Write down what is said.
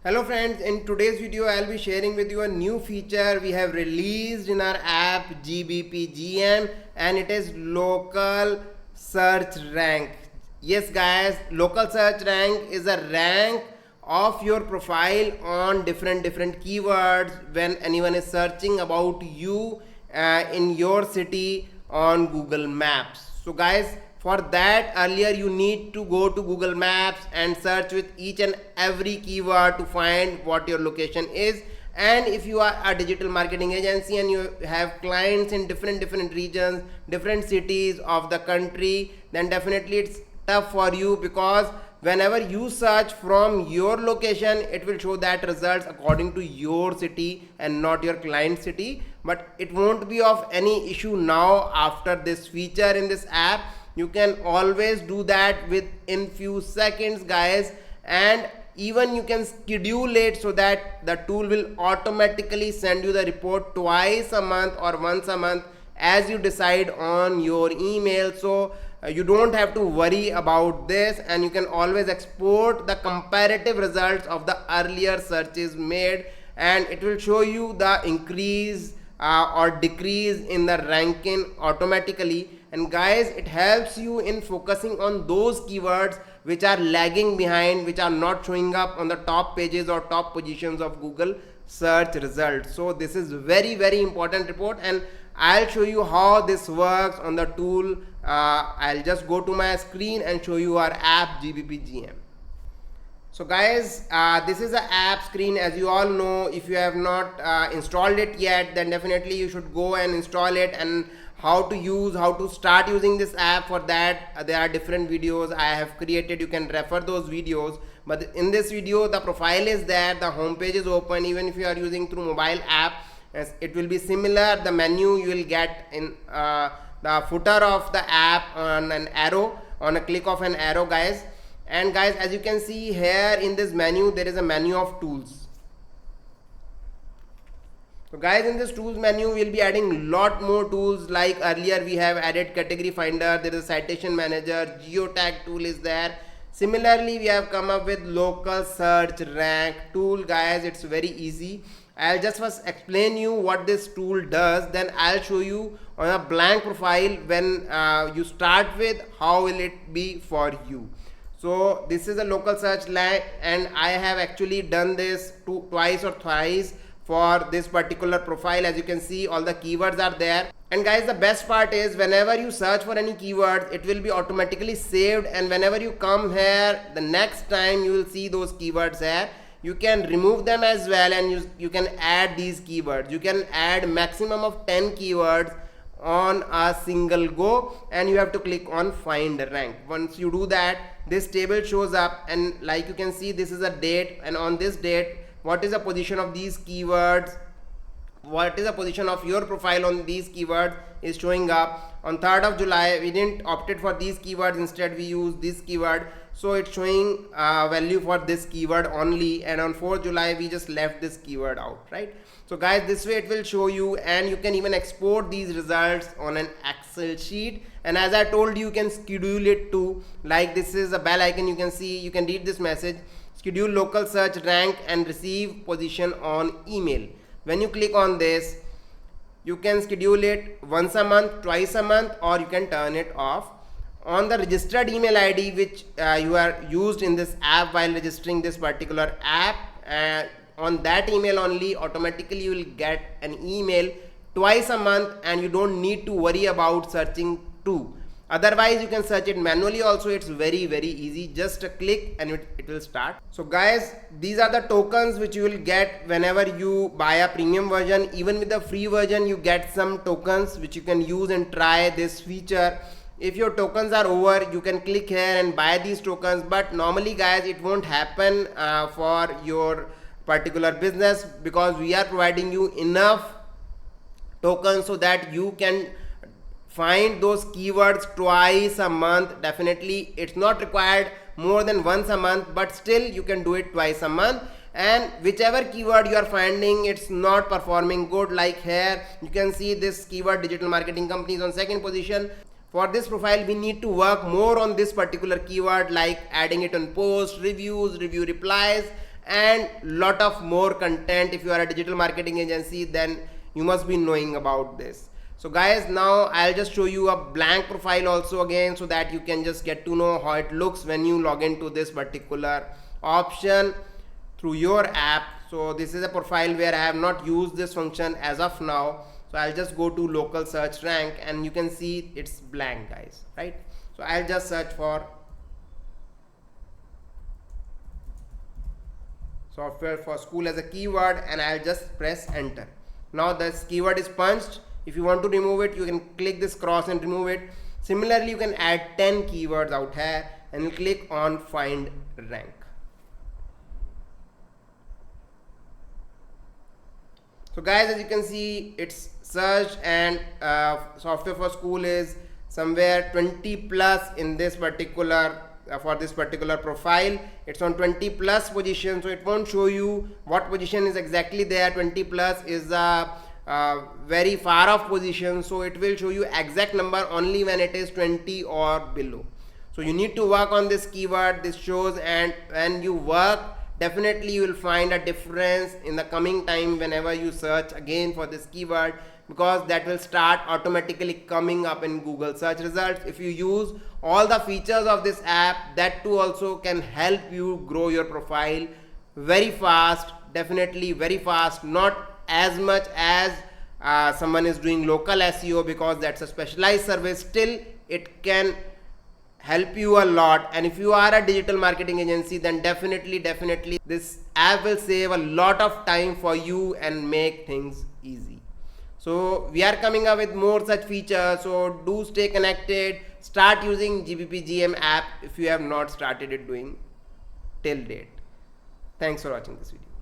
Hello friends, in today's video I'll be sharing with you a new feature we have released in our app GBPGM, and it is local search rank. Yes guys, local search rank is a rank of your profile on different keywords when anyone is searching about you in your city on Google Maps. So guys, for that, earlier you need to go to Google Maps and search with each and every keyword to find what your location is. And if you are a digital marketing agency and you have clients in different regions, different cities of the country, then definitely it's tough for you, because whenever you search from your location, it will show that results according to your city and not your client city. But it won't be of any issue now after this feature in this app. You can always do that within few seconds guys, and even you can schedule it so that the tool will automatically send you the report twice a month or once a month as you decide on your email. So you don't have to worry about this, and you can always export the comparative results of the earlier searches made, and it will show you the increase or decrease in the ranking automatically. And guys, it helps you in focusing on those keywords which are lagging behind, which are not showing up on the top pages or top positions of Google search results. So this is very important report, and I'll show you how this works on the tool. I'll just go to my screen and show you our app GBPGM. So guys, this is the app screen. As you all know, if you have not installed it yet, then definitely you should go and install it. And how to start using this app, for that there are different videos I have created. You can refer those videos, but in this video the profile is there, the home page is open. Even if you are using through mobile app, it will be similar. The menu you will get in the footer of the app on an arrow, on a click of an arrow guys. And guys, as you can see here in this menu, there is a menu of tools. So guys, in this tools menu we'll be adding lot more tools. Like earlier we have added category finder, there is a citation manager, geotag tool is there. Similarly, we have come up with local search rank tool guys. It's very easy. I'll just first explain you what this tool does, then I'll show you on a blank profile when you start with how will it be for you. So this is a local search rank, and I have actually done this twice or thrice for this particular profile. As you can see, all the keywords are there. And guys, the best part is whenever you search for any keyword, it will be automatically saved, and whenever you come here the next time, you will see those keywords here. You can remove them as well, and you can add these keywords. You can add maximum of 10 keywords on a single go, and you have to click on find rank. Once you do that, this table shows up, and like you can see, this is a date, and on this date, what is the position of these keywords, what is the position of your profile on these keywords is showing up. On 3rd of July, we didn't opted for these keywords, instead we use this keyword, so it's showing value for this keyword only. And on 4th July, we just left this keyword out, right? So guys, this way it will show you, and you can even export these results on an Excel sheet. And as I told you, you can schedule it too. Like this is a bell icon, you can see, you can read this message: schedule local search rank and receive position on email. When you click on this, you can schedule it once a month, twice a month, or you can turn it off. On the registered email ID which you are used in this app while registering this particular app, on that email only automatically you will get an email twice a month, and you don't need to worry about searching too. Otherwise you can search it manually also. It's very easy, just a click and it will start. So guys, these are the tokens which you will get whenever you buy a premium version. Even with the free version, you get some tokens which you can use and try this feature. If your tokens are over, you can click here and buy these tokens, but normally guys, it won't happen for your particular business, because we are providing you enough tokens so that you can find those keywords twice a month. Definitely it's not required more than once a month, but still you can do it twice a month. And whichever keyword you are finding it's not performing good, like here you can see this keyword digital marketing companies on 2nd position. For this profile, we need to work more on this particular keyword, like adding it on post, reviews, review replies, and lot of more content. If you are a digital marketing agency, then you must be knowing about this. So guys, now I'll just show you a blank profile also again, so that you can just get to know how it looks when you log into this particular option through your app. So this is a profile where I have not used this function as of now. So I'll just go to local search rank, and you can see it's blank, guys, right? So I'll just search for software for school as a keyword, and I'll just press enter. Now this keyword is punched. If you want to remove it, you can click this cross and remove it. Similarly, you can add 10 keywords out here, and you click on find rank. So guys, as you can see, it's searched, and software for school is somewhere 20 plus in this particular for this particular profile. It's on 20 plus position, so it won't show you what position is exactly there. 20 plus is a very far off position, so it will show you exact number only when it is 20 or below. So you need to work on this keyword. This shows, and when you work, definitely you will find a difference in the coming time whenever you search again for this keyword, because that will start automatically coming up in Google search results. If you use all the features of this app, that too also can help you grow your profile very fast, definitely very fast. Not as much as someone is doing local SEO, because that's a specialized service. Still, it can help you a lot. And if you are a digital marketing agency, then definitely this app will save a lot of time for you and make things easy. So we are coming up with more such features, so do stay connected. Start using GBPGM app if you have not started it doing till date. Thanks for watching this video.